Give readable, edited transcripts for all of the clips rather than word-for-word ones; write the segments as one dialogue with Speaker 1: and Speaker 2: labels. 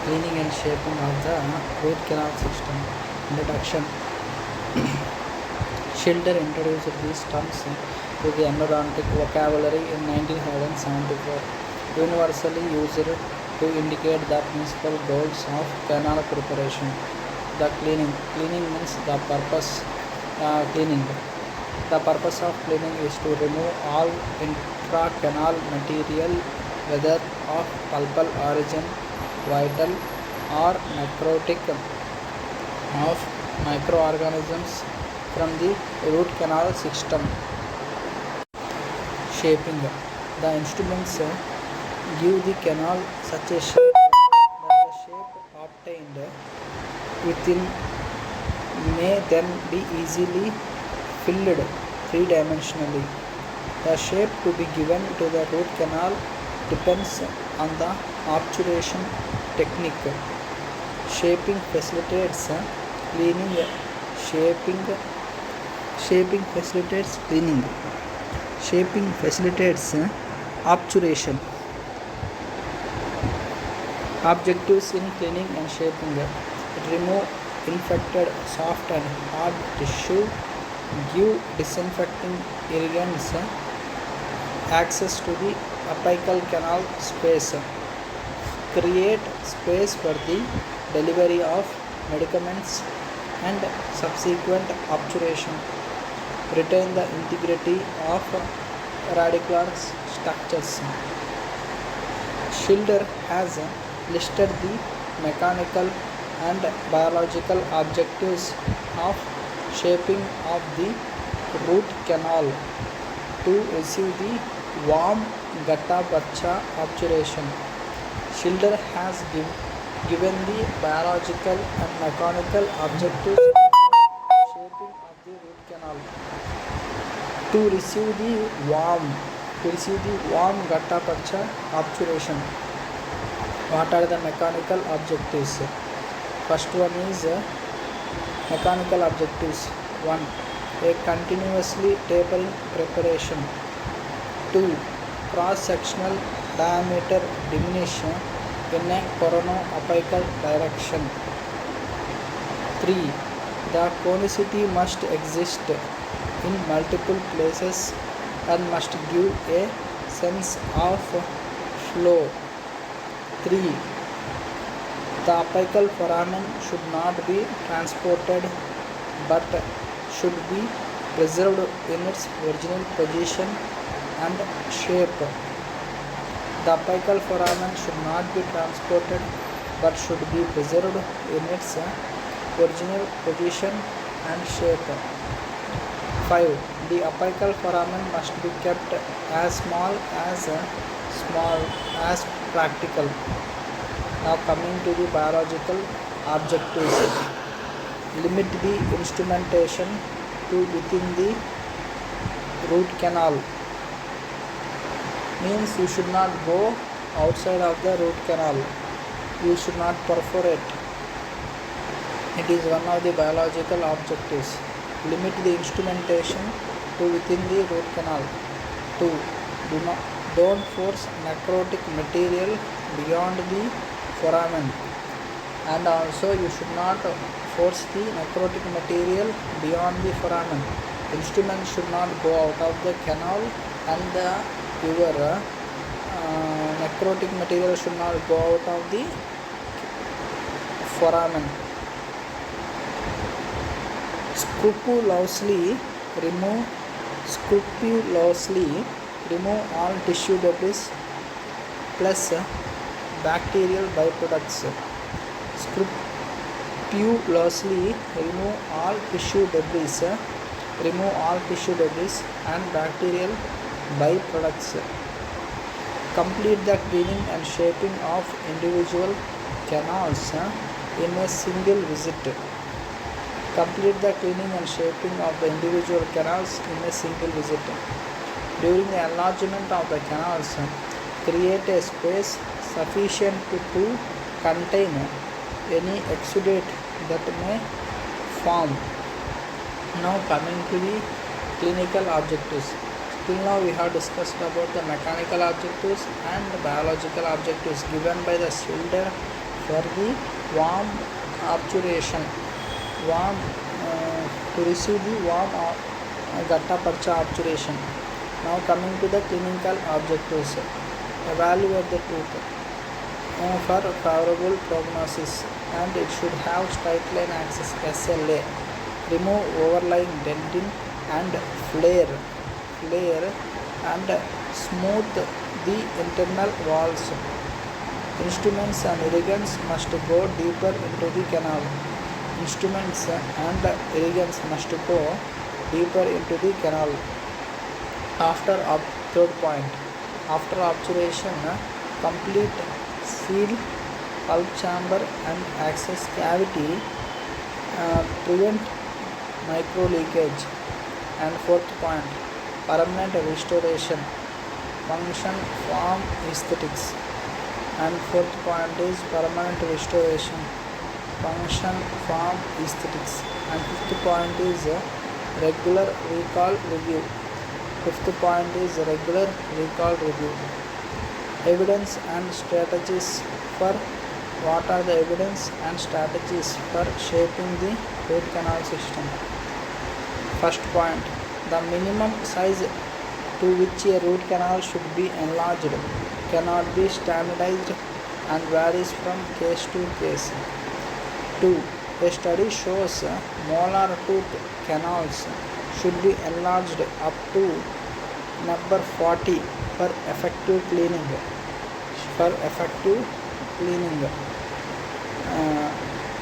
Speaker 1: cleaning and shaping of the root canal system. Introduction. Schilder introduced these terms to the endodontic vocabulary in 1974, universally used to indicate the principal goals of canal preparation. The cleaning. Cleaning means the purpose. Cleaning. The purpose of cleaning is to remove all intracanal material, whether of pulpal origin, vital, or necrotic, of microorganisms from the root canal system. Shaping. The instruments give the canal such a shape that the shape obtained within may then be easily filled three-dimensionally. The shape to be given to the root canal depends on the obturation technique. Shaping facilitates cleaning. Shaping facilitates cleaning. Shaping facilitates obturation. Objectives in cleaning and shaping. Remove infected soft and hard tissue. Give disinfecting agents access to the apical canal space. Create space for the delivery of medicaments and subsequent obturation. Retain the integrity of radicular structures. Schilder has listed the mechanical and biological objectives of shaping of the root canal to receive the warm gutta percha obturation. Schilder has given the biological and mechanical objectives of shaping of the root canal to receive the warm gutta percha obturation. What are the mechanical objectives? First one is mechanical objectives. 1. A continuously tapering preparation. 2. Cross-sectional diameter diminution in a corono-apical direction. 3. The conicity must exist in multiple places and must give a sense of flow. 3. The apical foramen should not be transported but should be preserved in its original position and shape. The apical foramen should not be transported but should be preserved in its original position and shape. 5. The apical foramen must be kept as small as practical. Now coming to the biological objectives. Limit the instrumentation to within the root canal. Means you should not go outside of the root canal. You should not perforate. It is one of the biological objectives. Limit the instrumentation to within the root canal. 2. Don't force necrotic material beyond the foramen, and also you should not force the necrotic material beyond the foramen. Instrument should not go out of the canal, and your necrotic material should not go out of the foramen. Scrupulously remove all tissue debris plus bacterial byproducts. Scrupulously remove all tissue debris and bacterial byproducts. Complete the cleaning and shaping of individual canals in a single visit. Complete the cleaning and shaping of the individual canals in a single visit. During the enlargement of the canals, create a space sufficient to contain any exudate that may form. Now coming to the clinical objectives. Till now we have discussed about the mechanical objectives and the biological objectives given by the cylinder for the warm obturation, warm to receive the warm gutta percha obturation. Now coming to the clinical objectives, evaluate the tooth for favorable prognosis, and it should have straight line axis SLA. Remove overlying dentin and flare and smooth the internal walls. Instruments and irrigants must go deeper into the canal. Instruments and irrigants must go deeper into the canal. Third point, after obturation, complete seal pulp chamber and access cavity, prevent micro leakage. And fourth point, permanent restoration, function, form, aesthetics. And fourth point is permanent restoration, function, form, aesthetics. And fifth point is regular recall review. Fifth point is regular recall review. Evidence and strategies for what are the evidence and strategies for shaping the root canal system. First point, the minimum size to which a root canal should be enlarged cannot be standardized and varies from case to case. 2. A study shows molar tooth canals should be enlarged up to number 40 for effective cleaning.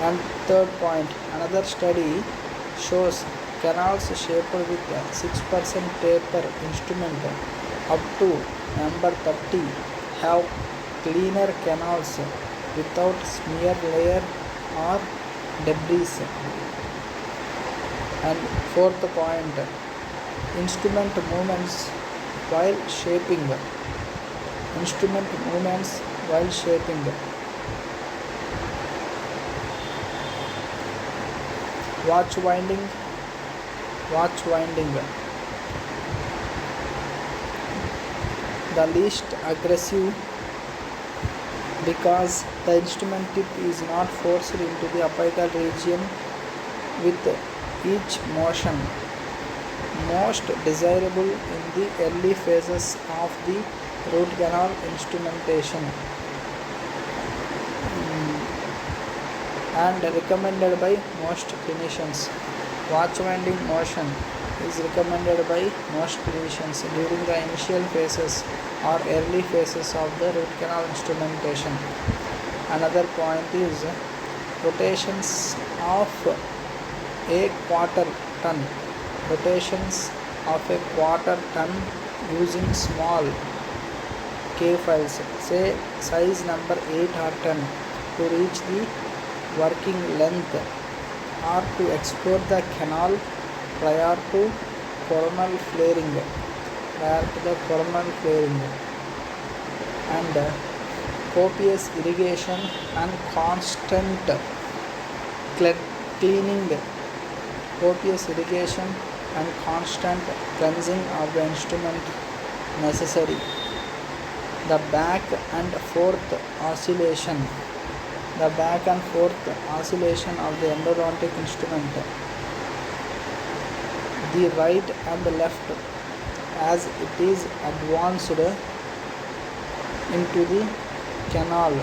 Speaker 1: And third point, another study shows canals shaped with 6% taper instrument up to number 30 have cleaner canals without smear layer or debris. And fourth point, instrument movements while shaping. Watch winding. The least aggressive because the instrument tip is not forced into the apical region with each motion. Most desirable in the early phases of the root canal instrumentation and recommended by most clinicians. Watch winding motion is recommended by most clinicians during the initial phases or early phases of the root canal instrumentation. Another point is rotations of a quarter ton. Using small K files, say size number 8 or 10, to reach the working length or to explore the canal prior to coronal flaring. And copious irrigation and constant cleaning. Cleansing of the instrument necessary. The back and forth oscillation of the endodontic instrument, the right and left as it is advanced into the canal.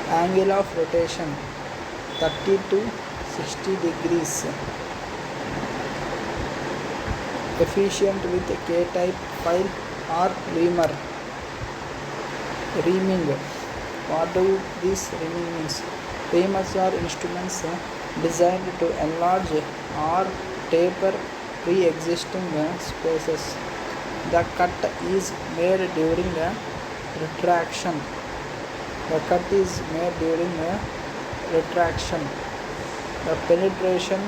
Speaker 1: Angle of rotation 30 to 60 degrees. Efficient with K-type file or reamer. Reaming. What do these reaming means? Reamers are instruments designed to enlarge or taper pre-existing spaces. The cut is made during retraction. The penetration,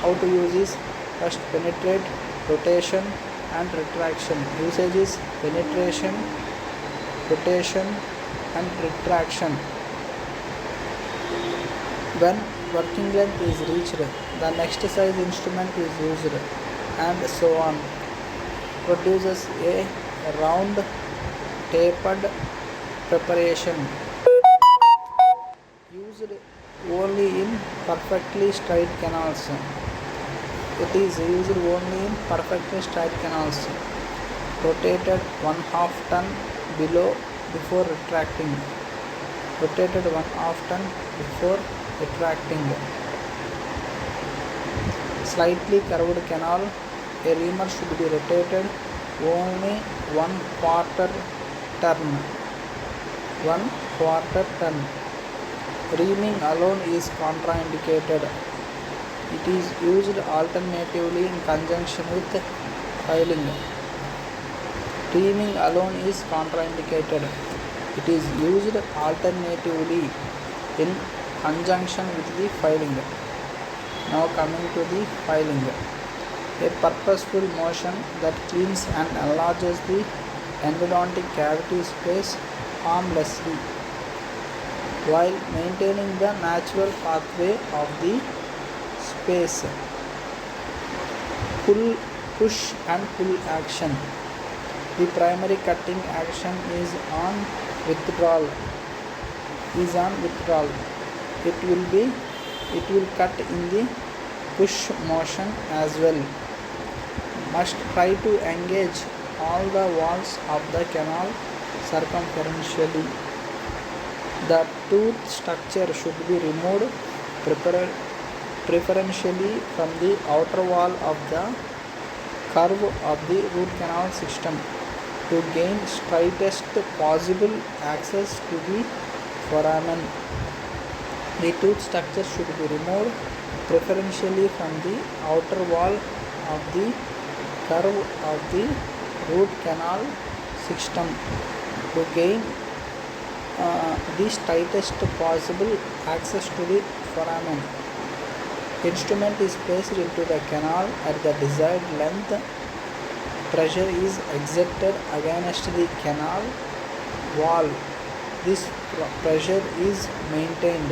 Speaker 1: how to use is first penetrate, rotation and retraction. Usage is penetration, rotation and retraction. When working length is reached, the next size instrument is used. and so on, produces a round tapered preparation used only in perfectly straight canals. It is used only in perfectly straight canals. Rotated 1/2 ton below before retracting. Rotated 1/2 ton before retracting. Slightly curved canal. A reamer should be rotated only 1/4 turn. 1/4 turn. Reaming alone is contraindicated. It is used alternatively in conjunction with filing. Reaming alone is contraindicated. It is used alternatively in conjunction with the filing. Now coming to the filing. A purposeful motion that cleans and enlarges the endodontic cavity space harmlessly while maintaining the natural pathway of the space. Push and pull action. The primary cutting action is on withdrawal. It will cut in the push motion as well. Must try to engage all the walls of the canal circumferentially. The tooth structure should be removed preferentially from the outer wall of the curve of the root canal system to gain straightest possible access to the foramen. The tooth structure should be removed preferentially from the outer wall of the curve of the root canal system to gain the straightest possible access to the foramen. Instrument is placed into the canal at the desired length. Pressure is exerted against the canal wall. This pressure is maintained.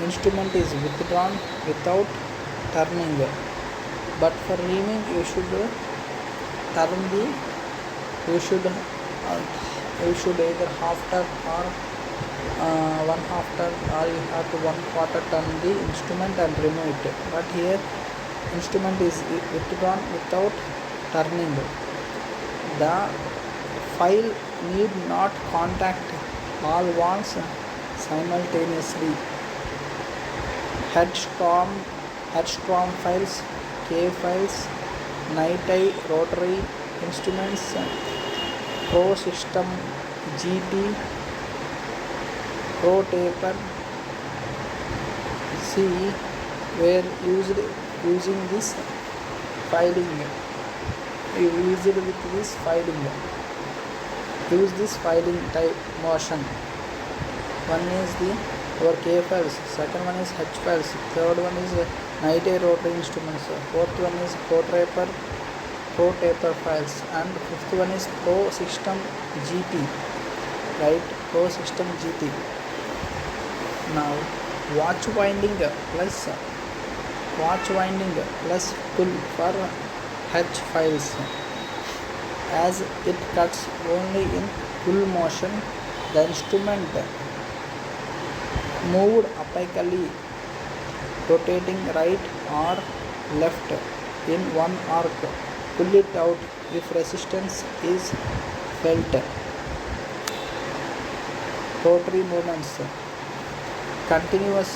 Speaker 1: Instrument is withdrawn without turning. But for reaming, you should turn the. You should either half turn or 1/2 turn, or you have to 1/4 turn the instrument and remove it. But here instrument is withdrawn without turning. The file need not contact all walls simultaneously. Headstrom files, K files, night-eye rotary instruments, Pro System GT, Pro Taper C were used using this filing. Use this filing type motion. One is the your K files, second one is H files, third one is night-eye rotary instruments, fourth one is Pro Taper files, and fifth one is Pro System GT. Right, Pro System GT. Now watch winding plus pull for H files. As it cuts only in pull motion, the instrument moved apically, rotating right or left in one arc. Pull it out if resistance is felt. Rotary movements. Continuous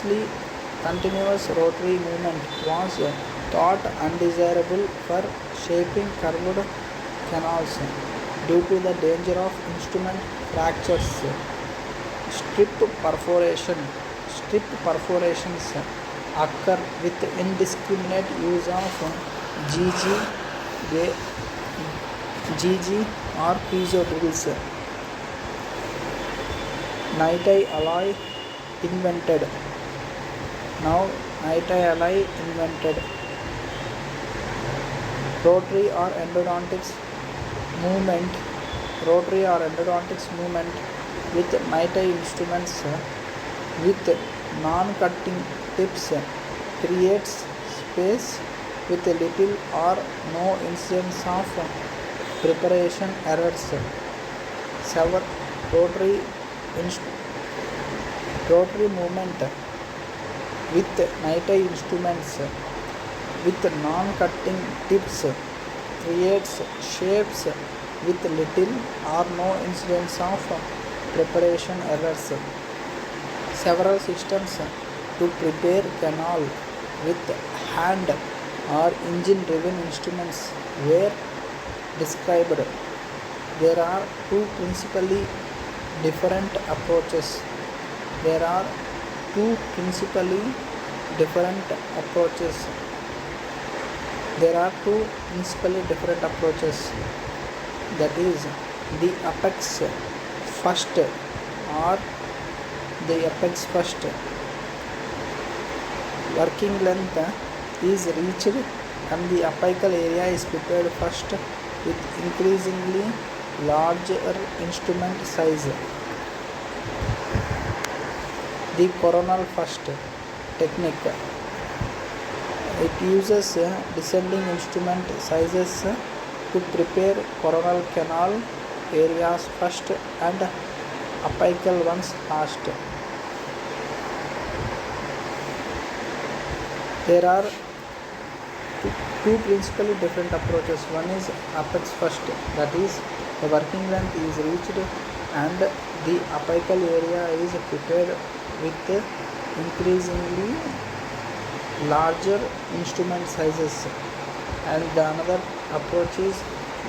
Speaker 1: rotary movement was thought undesirable for shaping curved canals due to the danger of instrument fractures. Strip perforations occur with indiscriminate use of GG or piezo drills. Night-eye alloy invented. Now night-eye alloy invented. Rotary or endodontics movement with night-eye instruments with non-cutting tips creates space to with little or no incidence of preparation errors. Several rotary, rotary movement with night instruments with non-cutting tips creates shapes with little or no incidence of preparation errors. Several systems to prepare canal with hand or engine-driven instruments were described. There are two principally different approaches. There are two principally different approaches. There are two principally different approaches. That is the apex first or the apex first. Working length is reached and the apical area is prepared first with increasingly larger instrument size. The coronal first technique. It uses descending instrument sizes to prepare coronal canal areas first and apical ones last. There are two principally different approaches. One is apex first, that is the working length is reached and the apical area is prepared with increasingly larger instrument sizes, and the another approach is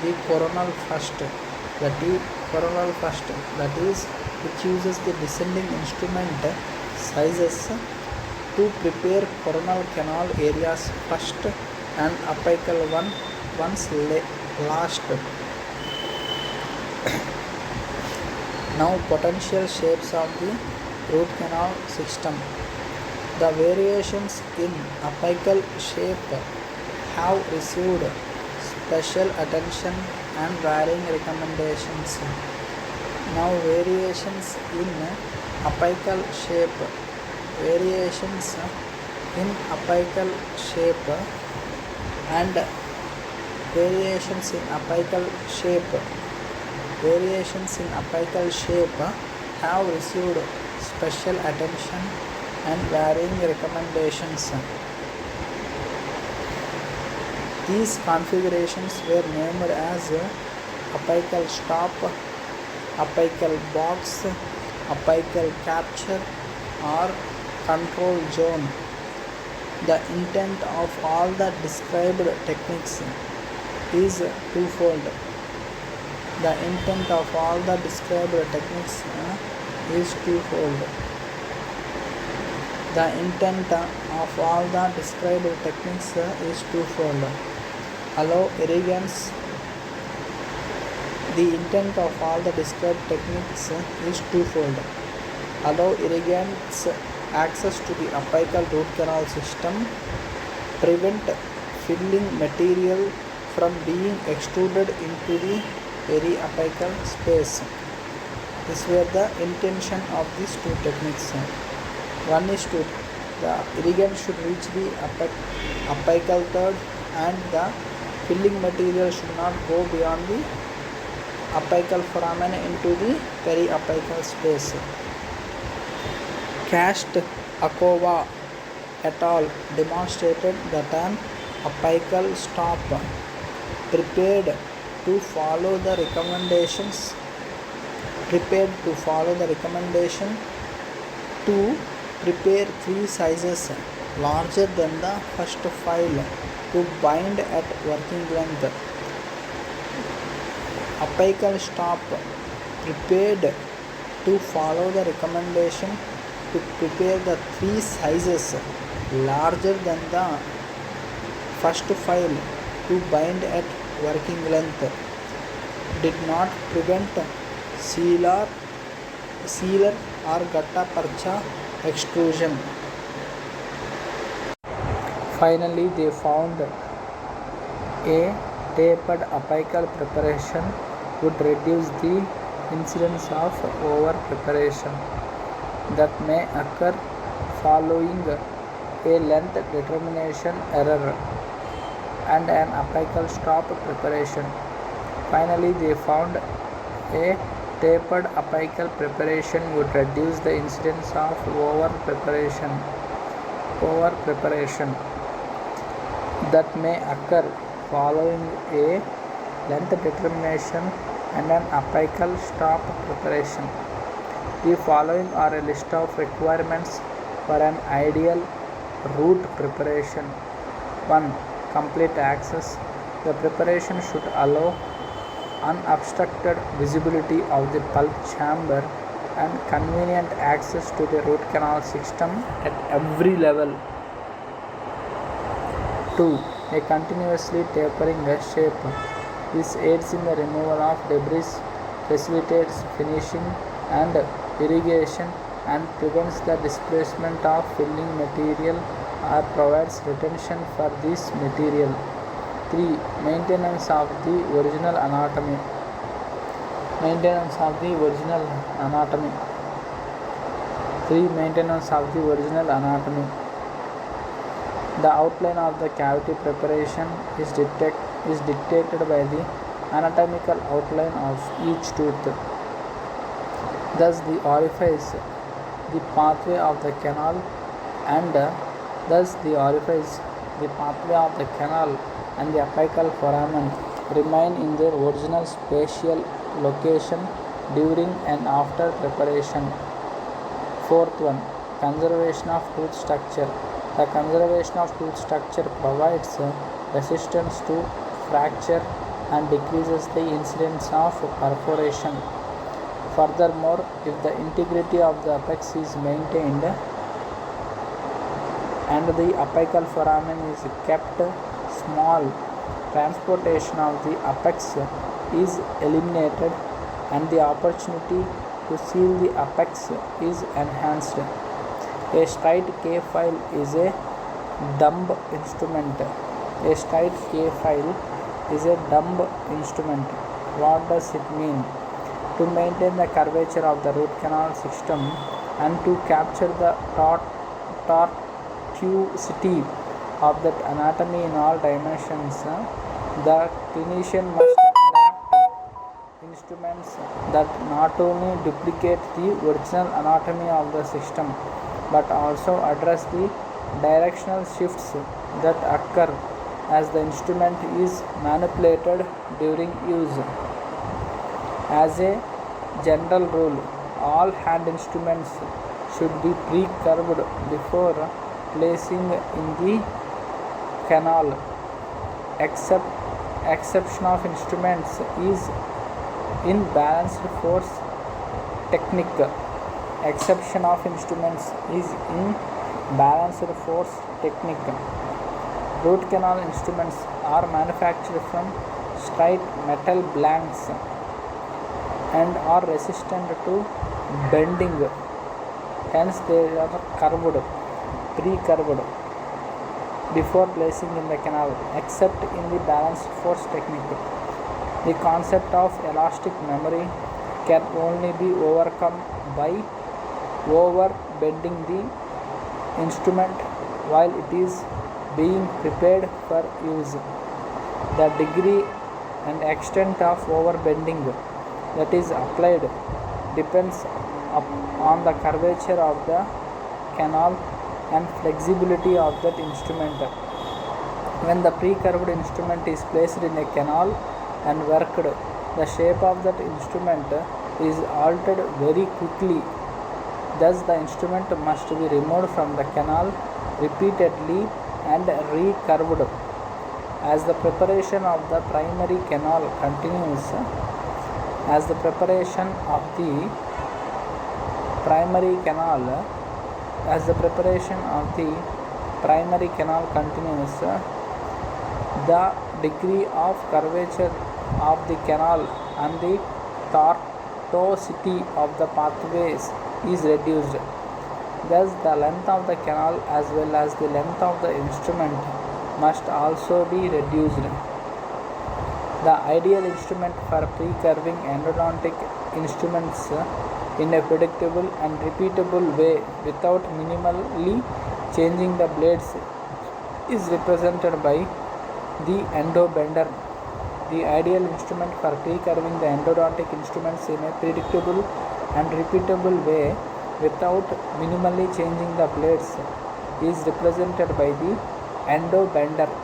Speaker 1: the coronal first, that is which uses the descending instrument sizes to prepare coronal canal areas first and apical ones last. Now potential shapes of the root canal system. The variations in apical shape have received special attention and varying recommendations. Now variations in apical shape. Variations in apical shape and variations in apical shape. Variations in apical shape have received special attention and varying recommendations. These configurations were named as apical stop, apical box, apical capture, or control zone. The intent of all the described techniques is twofold. The intent of all the described techniques is twofold. The intent of all the described techniques is twofold. Allow irrigants. The intent of all the described techniques is twofold. Allow irrigants access to the apical root canal system, prevent filling material from being extruded into the periapical space. These were the intention of these two techniques. One is to the irrigant should reach the apical third and the filling material should not go beyond the apical foramen into the periapical space. Cast Akova et al. Demonstrated that an apical stop prepared to follow the recommendation to prepare three sizes larger than the first file to bind at working length. Apical stop prepared to follow the recommendation to prepare the three sizes larger than the first file to bind at working length did not prevent sealer or gutta percha extrusion. Finally, they found a tapered apical preparation would reduce the incidence of over preparation that may occur following a length determination error. and an apical stop preparation. Finally, they found a tapered apical preparation would reduce the incidence of over-preparation that may occur following a length determination and an apical stop preparation. The following are a list of requirements for an ideal root preparation. 1. Complete access. The preparation should allow unobstructed visibility of the pulp chamber and convenient access to the root canal system at every level. 2. A continuously tapering shape. This aids in the removal of debris, facilitates finishing and irrigation, and prevents the displacement of filling material or provides retention for this material. 3. Maintenance of the original anatomy. Maintenance of the original anatomy. 3. Maintenance of the original anatomy. The outline of the cavity preparation is dictated by the anatomical outline of each tooth. Thus the orifice, the pathway of the canal, and the apical foramen remain in their original spatial location during and after preparation. Fourth one, conservation of tooth structure. The conservation of tooth structure provides resistance to fracture and decreases the incidence of perforation. Furthermore, if the integrity of the apex is maintained and the apical foramen is kept small, transportation of the apex is eliminated and the opportunity to seal the apex is enhanced. A straight K file is a dumb instrument. A straight K file is a dumb instrument. What does it mean? To maintain the curvature of the root canal system and to capture the tortuosity of that anatomy in all dimensions, the clinician must adapt instruments that not only duplicate the original anatomy of the system but also address the directional shifts that occur as the instrument is manipulated during use. As a general rule, all hand instruments should be pre-curved before placing in the canal. Exception of instruments is in balanced force technique. Exception of instruments is in balanced force technique. Root canal instruments are manufactured from straight metal blanks and are resistant to bending. Hence they are pre-curved before placing in the canal, except in the balanced force technique. The concept of elastic memory can only be overcome by over-bending the instrument while it is being prepared for use. The degree and extent of over-bending that is applied depends on the curvature of the canal and flexibility of that instrument. When the pre-curved instrument is placed in a canal and worked, the shape of that instrument is altered very quickly. Thus the instrument must be removed from the canal repeatedly and recurved. As the preparation of the primary canal continues, the degree of curvature of the canal and the tortuosity of the pathways is reduced. Thus, the length of the canal as well as the length of the instrument must also be reduced. The ideal instrument for pre-curving endodontic instruments in a predictable and repeatable way without minimally changing the blades is represented by The endobender, the ideal instrument for pre-curving the endodontic instruments in a predictable and repeatable way without minimally changing the blades, is represented by the endobender.